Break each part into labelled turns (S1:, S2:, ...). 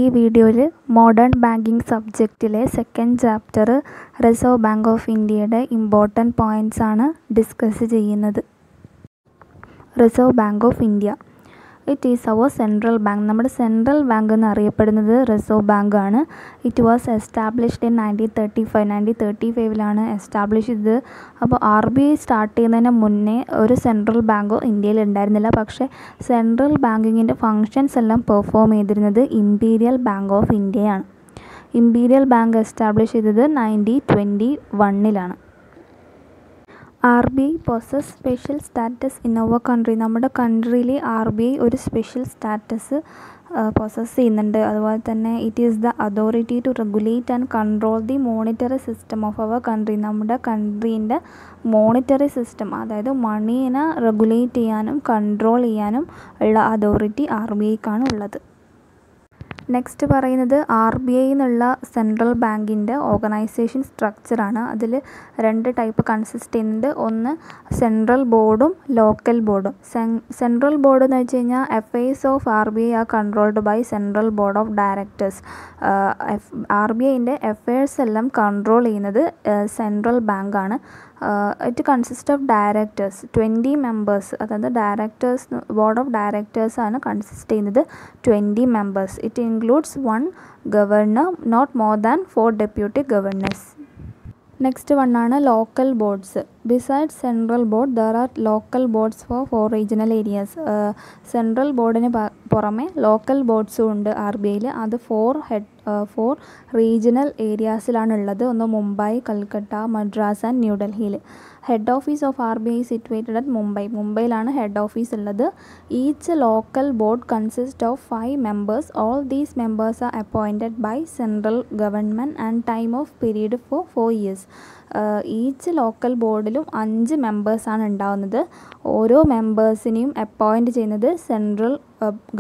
S1: ഈ വീഡിയോയിൽ modern banking സബ്ജക്റ്റിലെ second chapter reserve bank of ഇന്ത്യയുടെ ഇമ്പോർട്ടൻറ്റ് പോയിൻറ്റ്സ് ആണ് ഡിസ്കസ് ചെയ്യുന്നത്. Reserve bank of India it is our central bank. നമ്മുടെ സെൻട്രൽ ബാങ്ക് എന്നറിയപ്പെടുന്നത് റിസർവ് ബാങ്ക് ആണ്. It was established in 1935 establish ചെയ്തത്. അപ്പോൾ RBI സ്റ്റാർട്ട് ചെയ്യുന്നതിന് മുന്നേ ഒരു സെൻട്രൽ ബാങ്കോ ഇന്ത്യയിൽ ഉണ്ടായിരുന്നില്ല. പക്ഷേ സെൻട്രൽ ബാങ്കിങ്ങിൻ്റെ ഫങ്ഷൻസ് എല്ലാം പെർഫോം ചെയ്തിരുന്നത് ഇമ്പീരിയൽ ബാങ്ക് ഓഫ് ഇന്ത്യയാണ്. ഇമ്പീരിയൽ ബാങ്ക് എസ്റ്റാബ്ലിഷ് ചെയ്തത് 1921. RBI possess special status in our country. നമ്മുടെ കൺട്രിയിൽ RBI ഒരു സ്പെഷ്യൽ സ്റ്റാറ്റസ് പൊസസ് ചെയ്യുന്നുണ്ട്. അതുപോലെ തന്നെ it is the authority to regulate and control the monetary system of our country. നമ്മുടെ കൺട്രീൻ്റെ മോണിറ്ററി സിസ്റ്റം, അതായത് മണീനെ റെഗുലേറ്റ് ചെയ്യാനും കൺട്രോൾ ചെയ്യാനും ഉള്ള അതോറിറ്റി RBIക്കാണ് ഉള്ളത്. നെക്സ്റ്റ് പറയുന്നത് RBI എന്നുള്ള സെൻട്രൽ ബാങ്കിൻ്റെ ഓർഗനൈസേഷൻ സ്ട്രക്ചറാണ്. അതിൽ 2 ടൈപ്പ് കൺസിസ്റ്റ് ചെയ്യുന്നുണ്ട്. ഒന്ന് സെൻട്രൽ ബോർഡും ലോക്കൽ ബോർഡും. സെൻട്രൽ ബോർഡ് എന്ന് വെച്ച് കഴിഞ്ഞാൽ affairs of RBI are controlled by central board of directors. RBIൻ്റെ അഫയേഴ്സ് എല്ലാം കൺട്രോൾ ചെയ്യുന്നത് സെൻട്രൽ ബാങ്കാണ്. It consist of directors 20 members. അതായത് ഡയറക്ടേഴ്സ്, ബോർഡ് ഓഫ് ഡയറക്ടേഴ്സാണ് കൺസിസ്റ്റ് ചെയ്യുന്നത് 20 members. It includes 1 governor, not more than 4 deputy governors. Next വണ്ണാണ് local boards. Besides central board there are local boards for regional areas. Central ബോർഡിന് പുറമെ local ബോർഡ്സും ഉണ്ട് RBIയിൽ. അത് 4 regional ഏരിയാസിലാണുള്ളത്. ഒന്ന് മുംബൈ, കൽക്കട്ട, മദ്രാസ് ആൻഡ് ന്യൂഡൽഹിയിൽ. Head office of RBI situated at Mumbai. മുംബൈയിലാണ് head office ഉള്ളത്. Each local board consist of 5 members. All these members are appointed by central government and time of period for 4 years. Each local ബോർഡിലും 5 മെമ്പേഴ്സാണ് ഉണ്ടാവുന്നത്. ഓരോ മെമ്പേഴ്സിനെയും appoint ചെയ്യുന്നത് central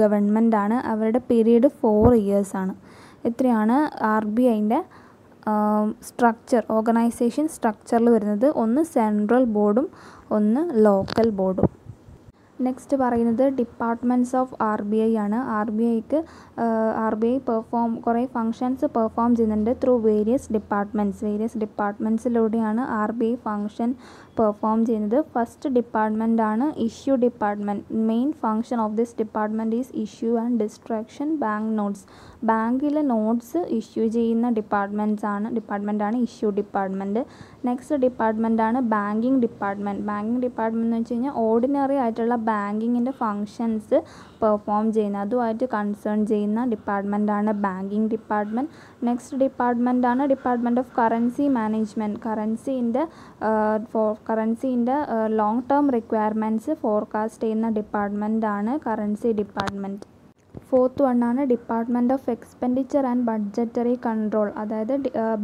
S1: government ആണ്. അവരുടെ പീരീഡ് 4 years ആണ്. ഇത്രയാണ് RBIൻ്റെ സ്ട്രക്ചർ, ഓർഗനൈസേഷൻ സ്ട്രക്ചറിൽ വരുന്നത്. ഒന്ന് സെൻട്രൽ ബോർഡും ഒന്ന് ലോക്കൽ ബോർഡും. നെക്സ്റ്റ് പറയുന്നത് ഡിപ്പാർട്ട്മെൻറ്റ്സ് ഓഫ് RBI ആണ്. RBI കുറേ ഫങ്ഷൻസ് പെർഫോം ചെയ്യുന്നുണ്ട് ത്രൂ വേരിയസ് ഡിപ്പാർട്ട്മെൻറ്റ്സിലൂടെയാണ് RBI ഫങ്ഷൻ പെർഫോം ചെയ്യുന്നത്. ഫസ്റ്റ് ഡിപ്പാർട്ട്മെൻ്റ് ആണ് issue department. Main function of this department is issue and distraction bank notes. ബാങ്കിലെ നോട്ട്സ് ഇഷ്യൂ ചെയ്യുന്ന ഡിപ്പാർട്ട്മെൻറ്റാണ് ഇഷ്യൂ ഡിപ്പാർട്ട്മെൻറ്റ്. നെക്സ്റ്റ് ഡിപ്പാർട്ട്മെൻറ്റാണ് ബാങ്കിങ് ഡിപ്പാർട്ട്മെൻറ്റ്. ബാങ്കിങ് ഡിപ്പാർട്ട്മെൻറ്റ് എന്ന് വെച്ച് കഴിഞ്ഞാൽ ഓർഡിനറി ആയിട്ടുള്ള ബാങ്കിങ്ങിൻ്റെ ഫങ്ഷൻസ് പെർഫോം ചെയ്യുന്ന, അതുമായിട്ട് കൺസേൺ ചെയ്യുന്ന ഡിപ്പാർട്ട്മെൻറ്റാണ് ബാങ്കിങ് ഡിപ്പാർട്ട്മെൻറ്റ്. നെക്സ്റ്റ് ഡിപ്പാർട്ട്മെൻറ്റാണ് ഡിപ്പാർട്ട്മെൻറ്റ് ഓഫ് കറൻസി മാനേജ്മെൻറ്റ്. കറൻസീൻ്റെ ലോങ് ടേം റിക്വയർമെൻറ്റ്സ് ഫോർകാസ്റ്റ് ചെയ്യുന്ന ഡിപ്പാർട്ട്മെൻറ്റാണ് കറൻസി ഡിപ്പാർട്ട്മെൻറ്റ്. ഫോർത്ത് വണ്ണാണ് department of expenditure and budgetary control. അതായത്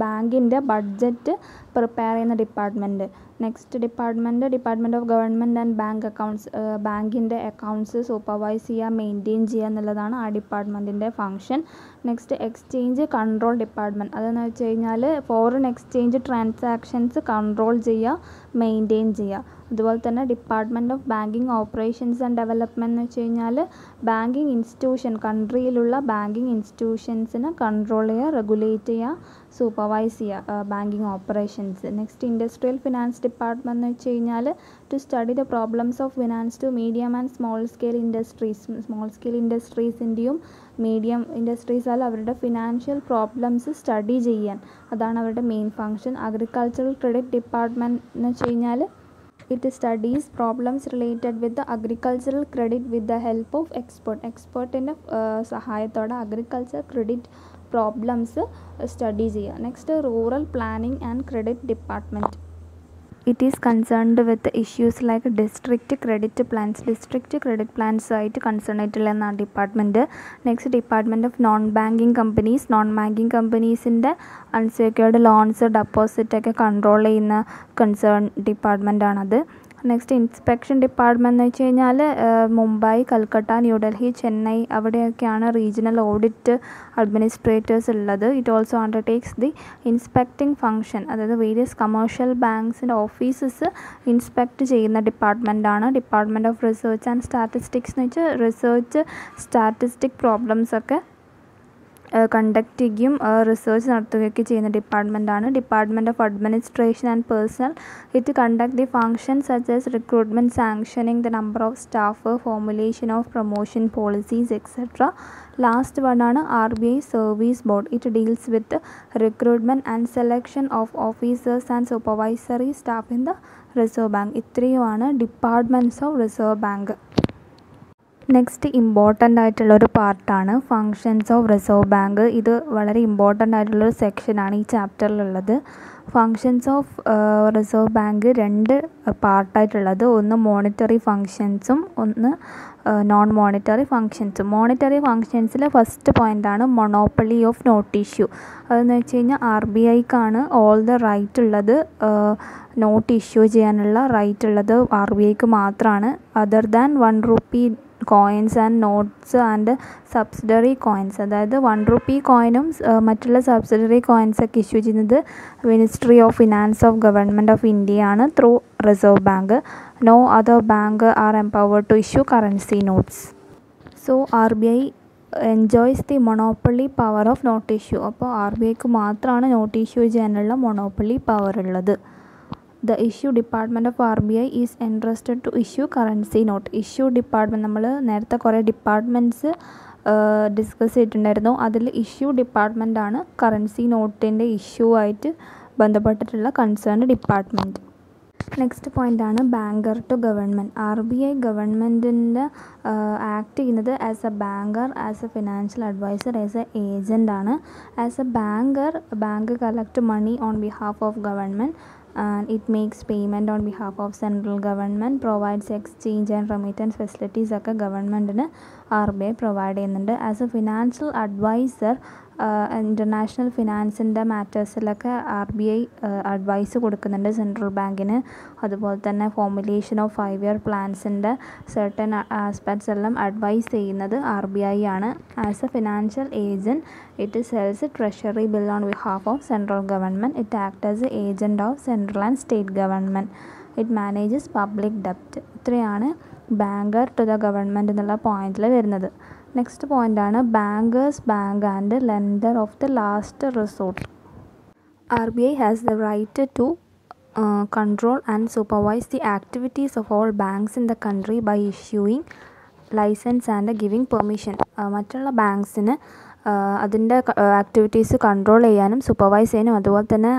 S1: ബാങ്കിൻ്റെ ബഡ്ജറ്റ് പ്രിപ്പയർ ചെയ്യുന്ന department. Next department of government and bank accounts. ബാങ്കിൻ്റെ അക്കൗണ്ട്സ് സൂപ്പർവൈസ് ചെയ്യുക, മെയിൻറ്റെയിൻ ചെയ്യുക എന്നുള്ളതാണ് ആ ഡിപ്പാർട്ട്മെൻറ്റിൻ്റെ function. Next exchange control department. അതെന്ന് വെച്ച് കഴിഞ്ഞാൽ ഫോറിൻ എക്സ്ചേഞ്ച് ട്രാൻസാക്ഷൻസ് കൺട്രോൾ ചെയ്യുക, മെയിൻറ്റെയിൻ ചെയ്യുക. അതുപോലെ തന്നെ department of banking operations and development എന്ന് വെച്ച് കഴിഞ്ഞാൽ ബാങ്കിങ് ഇൻസ്റ്റിറ്റ്യൂഷൻ, കൺട്രിയിലുള്ള ബാങ്കിങ് ഇൻസ്റ്റിറ്റ്യൂഷൻസിനെ കൺട്രോൾ ചെയ്യുക, റെഗുലേറ്റ് ചെയ്യുക, സൂപ്പർവൈസ് ചെയ്യുക banking operations. Next industrial finance department എന്ന് വെച്ച് കഴിഞ്ഞാൽ to study the problems of finance to medium and small scale ഇൻഡസ്ട്രീസിൻ്റെയും മീഡിയം ഇൻഡസ്ട്രീസാൽ അവരുടെ ഫിനാൻഷ്യൽ പ്രോബ്ലംസ് സ്റ്റഡി ചെയ്യാൻ, അതാണ് അവരുടെ main function. Agricultural credit department എന്ന് വെച്ച് കഴിഞ്ഞാൽ it studies problems related with the agricultural credit with the help of എക്സ്പെർട്ടിൻ്റെ സഹായത്തോടെ അഗ്രികൾച്ചർ ക്രെഡിറ്റ് പ്രോബ്ലംസ് സ്റ്റഡി ചെയ്യുക. Next rural planning and credit department. It is concerned with issues like district credit plans ആയിട്ട് concern ആയിട്ടുള്ള എന്നാണ് department. Next department of non banking കമ്പനീസിൻ്റെ unsecured loans, ഡെപ്പോസിറ്റൊക്കെ control ചെയ്യുന്ന concern ഡിപ്പാർട്ട്മെൻറ്റാണത്. നെക്സ്റ്റ് ഇൻസ്പെക്ഷൻ ഡിപ്പാർട്ട്മെൻറ്റ് എന്ന് വെച്ച് കഴിഞ്ഞാൽ മുംബൈ, കൽക്കട്ട, ന്യൂഡൽഹി, ചെന്നൈ അവിടെയൊക്കെയാണ് റീജിയണൽ ഓഡിറ്റ് അഡ്മിനിസ്ട്രേറ്റേഴ്സ് ഉള്ളത്. It also undertakes the inspecting function. അതായത് വേരിയസ് കമേഴ്ഷ്യൽ ബാങ്ക്സിൻ്റെ ഓഫീസസ് ഇൻസ്പെക്ട് ചെയ്യുന്ന ഡിപ്പാർട്ട്മെൻറ്റാണ് department of research and statistics എന്ന് വെച്ചാൽ റിസർച്ച് സ്റ്റാറ്റിസ്റ്റിക് പ്രോബ്ലംസൊക്കെ കണ്ടക്ട് ചെയ്യുകയും റിസർച്ച് നടത്തുകയൊക്കെ ചെയ്യുന്ന ഡിപ്പാർട്ട്മെൻറ്റാണ് department of administration and personnel. It conduct the functions such as recruitment, sanctioning the number of staff, formulation of promotion policies etcetera. Last one ആണ് RBI service board. It deals with recruitment and selection of officers and supervisory staff in the reserve bank. ഇത്രയുമാണ് departments of reserve bank. Next important ആയിട്ടുള്ളൊരു പാർട്ടാണ് functions of reserve bank. ഇത് വളരെ important ആയിട്ടുള്ളൊരു സെക്ഷനാണ് ഈ ചാപ്റ്ററിലുള്ളത്. Functions of reserve bank രണ്ട് പാർട്ടായിട്ടുള്ളത്. ഒന്ന് മോണിറ്ററി ഫങ്ഷൻസും ഒന്ന് നോൺ മോണിറ്ററി ഫങ്ഷൻസും. മോണിറ്ററി ഫങ്ഷൻസിൽ ഫസ്റ്റ് പോയിൻ്റാണ് മൊണോപ്പൊളി ഓഫ് നോട്ട് ഇഷ്യൂ. അതെന്ന് വെച്ച് കഴിഞ്ഞാൽ RBIക്കാണ് ഓൾ ദ റൈറ്റ് ഉള്ളത്. നോട്ട് ഇഷ്യൂ ചെയ്യാനുള്ള റൈറ്റ് ഉള്ളത് RBIക്ക് മാത്രമാണ്. Other than ₹1 coins and notes and subsidiary coins, അതായത് ₹1 കോയിനും മറ്റുള്ള സബ്സിഡറി കോയിൻസൊക്കെ ഇഷ്യൂ ചെയ്യുന്നത് ministry of finance of government of India ആണ് through reserve bank. No other bank are empowered to issue currency notes. So RBI enjoys the monopoly power of note issue. അപ്പോൾ RBIക്ക് മാത്രമാണ് note issue ചെയ്യാനുള്ള monopoly power ഉള്ളത്. The issue department of RBI is entrusted to issue currency note. Issue department, നമ്മൾ നേരത്തെ കുറേ departments discuss ചെയ്തിട്ടുണ്ടായിരുന്നു. അതിൽ ഇഷ്യൂ ഡിപ്പാർട്ട്മെൻറ്റാണ് കറൻസി നോട്ടിൻ്റെ ഇഷ്യൂ ആയിട്ട് ബന്ധപ്പെട്ടിട്ടുള്ള കൺസേൺഡ് ഡിപ്പാർട്ട്മെൻറ്റ്. നെക്സ്റ്റ് പോയിൻ്റാണ് ബാങ്കർ ടു ഗവൺമെൻറ്. RBI ഗവൺമെൻറ്റിൻ്റെ ആക്ട് ചെയ്യുന്നത് as a banker, as a financial adviser, as a agent ആണ്. As a banker, bank collect money on behalf of government and it makes payment on behalf of central government, provides exchange and remittance facilities ഒക്കെ ഗവൺമെൻറ്റിന് RBI provide ചെയ്യുന്നുണ്ട്. As a financial adviser international ഫിനാൻസിൻ്റെ മാറ്റേഴ്സിലൊക്കെ RBI advise കൊടുക്കുന്നുണ്ട് central ബാങ്കിന്. അതുപോലെ തന്നെ formulation of 5-year പ്ലാൻസിൻ്റെ സർട്ടൻ ആസ്പെക്ട്സ് എല്ലാം അഡ്വൈസ് ചെയ്യുന്നത് RBI ആണ്. As a financial agent, it sells treasury bill on behalf of central government. It act as a agent of central and state government. It manages public ഡെപ്റ്റ്. ഇത്രയാണ് banker to the government എന്നുള്ള പോയിന്റിൽ വരുന്നത്. Next പോയിൻ്റാണ് bankers bank and lender of the last resort. RBI has the right to control and supervise the activities of all banks in the country by issuing license and giving permission. മറ്റുള്ള ബാങ്ക്സിന് അതിൻ്റെ activities control ചെയ്യാനും supervise ചെയ്യാനും അതുപോലെ തന്നെ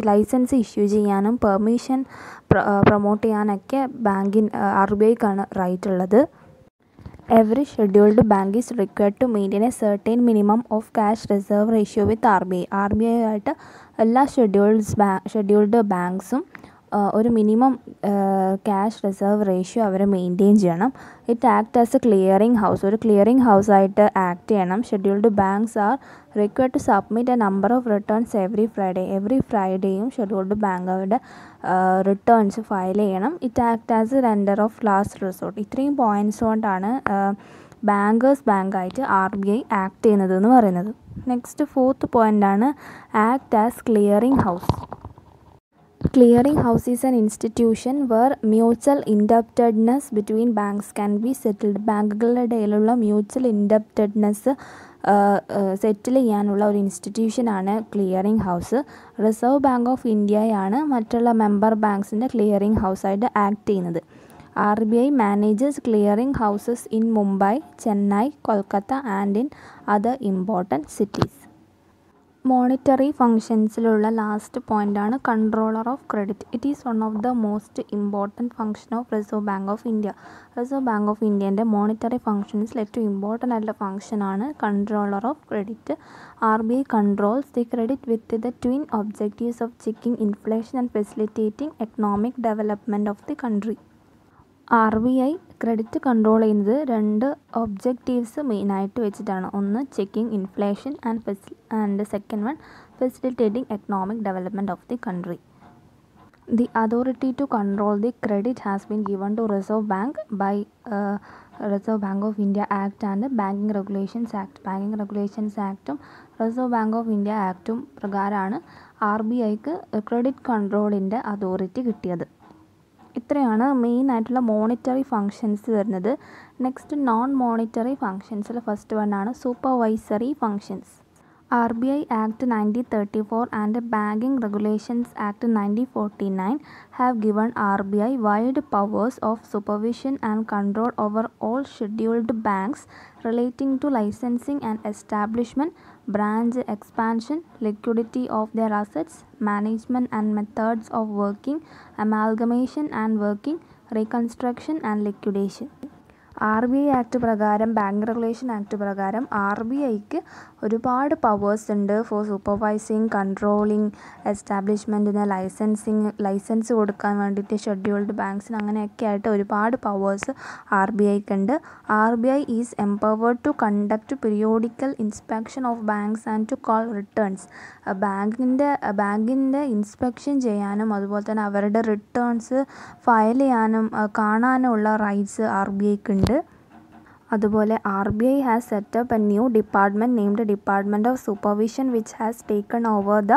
S1: licence issue ചെയ്യാനും permission promote ചെയ്യാനൊക്കെ RBIക്കാണ് right ഉള്ളത്. Every scheduled bank is required to maintain a certain minimum of cash reserve ratio with RBI. RBI ആയിട്ട് എല്ലാ ഷെഡ്യൂൾഡ് ബാങ്ക്സും ഒരു മിനിമം ക്യാഷ് റിസർവ് റേഷ്യോ അവർ മെയിൻറ്റെയിൻ ചെയ്യണം. It act as a clearing house, ഒരു clearing ഹൗസായിട്ട് act ചെയ്യണം. Scheduled banks are required to submit a number of returns every ഫ്രൈഡേയും ഷെഡ്യൂൾഡ് ബാങ്ക് അവരുടെ റിട്ടേൺസ് ഫയൽ ചെയ്യണം. It act as a lender of last resort. ഇത്രയും points കൊണ്ടാണ് bankers ബാങ്കായിട്ട് RBI act ചെയ്യുന്നത് എന്ന് പറയുന്നത്. നെക്സ്റ്റ് ഫോർത്ത് പോയിൻ്റാണ് act as clearing house. Clearing house is an institution where mutual indebtedness between banks can be settled. ബാങ്കുകളുടെ ഇടയിലുള്ള mutual ഇൻഡെപ്റ്റഡ്നെസ് settle ചെയ്യാനുള്ള ഒരു ഇൻസ്റ്റിറ്റ്യൂഷനാണ് clearing house. Reserve bank of ഇന്ത്യയാണ് മറ്റുള്ള മെമ്പർ ബാങ്ക്സിൻ്റെ ക്ലിയറിംഗ് ഹൗസായിട്ട് ആക്ട് ചെയ്യുന്നത്. RBI manages clearing houses in Mumbai, Chennai, Kolkata and in other important cities. Monetary ഫങ്ഷൻസിലുള്ള ലാസ്റ്റ് പോയിൻ്റാണ് controller of credit. It is one of the most important function of reserve bank of India. Reserve bank of ഇന്ത്യൻ്റെ monetary ഫങ്ഷൻസിൽ ഏറ്റവും important ആയിട്ടുള്ള ഫങ്ഷനാണ് controller of credit. RBI controls the credit with the twin objectives of checking inflation and facilitating economic development of the country. RBI credit control ചെയ്യുന്നത് രണ്ട് objectives മെയിനായിട്ട് വെച്ചിട്ടാണ്. ഒന്ന് checking inflation and second one facilitating economic development of the country. The authority to control the credit has been given to Reserve Bank by Reserve Bank of India Act and Banking Regulations Act. Banking Regulations Actും Reserve Bank of India Actും പ്രകാരമാണ് RBIക്ക് credit കൺട്രോളിൻ്റെ authority കിട്ടിയത്. ഇത്രയാണ് main ആയിട്ടുള്ള monetary functions വരുന്നത്. Next non monetary ഫങ്ഷൻസിൽ ഫസ്റ്റ് വൺ ആണ് supervisory functions. RBI Act 1934 and Banking Regulations Act 1949 have given RBI wide powers of supervision and control over all scheduled banks relating to licensing and establishment, branch expansion, liquidity of their assets, management and methods of working, amalgamation and working, reconstruction and liquidation. RBI act പ്രകാരം bank regulation act പ്രകാരം RBIക്ക് ഒരുപാട് powers ഉണ്ട് four supervising, controlling, എസ്റ്റാബ്ലിഷ്മെൻറ്റിന് licence കൊടുക്കാൻ വേണ്ടിയിട്ട് scheduled ബാങ്ക്സിന് അങ്ങനെയൊക്കെ ആയിട്ട് ഒരുപാട് powers RBIക്ക് ഉണ്ട്. RBI is empowered to conduct periodical inspection of banks and to call returns. ബാങ്കിൻ്റെ ഇൻസ്പെക്ഷൻ ചെയ്യാനും അതുപോലെ തന്നെ അവരുടെ റിട്ടേൺസ് ഫയൽ ചെയ്യാനും കാണാനുള്ള റൈറ്റ്സ് RBIക്ക് ഉണ്ട്. അതുപോലെ RBI has set up a new department named department of supervision which has taken over the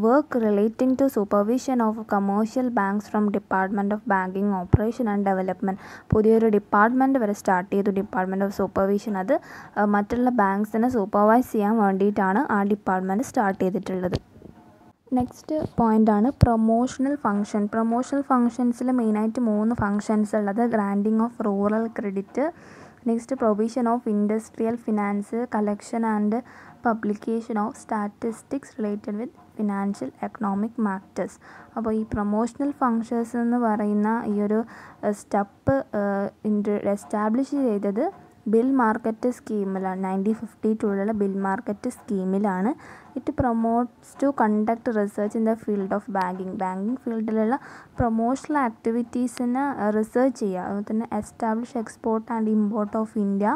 S1: work relating to supervision of commercial banks from department of banking operation and development. പുതിയൊരു department വരെ start ചെയ്തു, department of supervision. അത് മറ്റുള്ള ബാങ്ക്സിനെ supervise ചെയ്യാൻ വേണ്ടിയിട്ടാണ് ആ department start ചെയ്തിട്ടുള്ളത്. നെക്സ്റ്റ് പോയിൻ്റാണ് പ്രൊമോഷണൽ ഫങ്ഷൻ. പ്രൊമോഷണൽ ഫങ്ഷൻസിൽ മെയിനായിട്ട് 3 ഫങ്ഷൻസ് ഉള്ളത്: granting of rural credit, next provision of industrial finance, collection and publication of statistics related with financial economic matters. അപ്പോൾ ഈ പ്രൊമോഷണൽ ഫങ്ഷൻസ് എന്ന് പറയുന്ന ഈ ഒരു സ്റ്റെപ്പ് എസ്റ്റാബ്ലിഷ് ചെയ്തത് ബിൽ മാർക്കറ്റ് സ്കീമിലാണ്, 1952 ബിൽ മാർക്കറ്റ് സ്കീമിലാണ്. It promotes to conduct research in the field of banking ഫീൽഡിലുള്ള പ്രൊമോഷണൽ ആക്ടിവിറ്റീസിന് റിസർച്ച് ചെയ്യുക. അതുപോലെ തന്നെ establish export and import of India.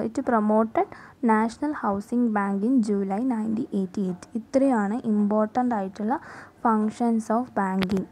S1: It promoted national housing bank in July 1988. ഇത്രയാണ് important ആയിട്ടുള്ള ഫങ്ഷൻസ് ഓഫ് ബാങ്കിങ്.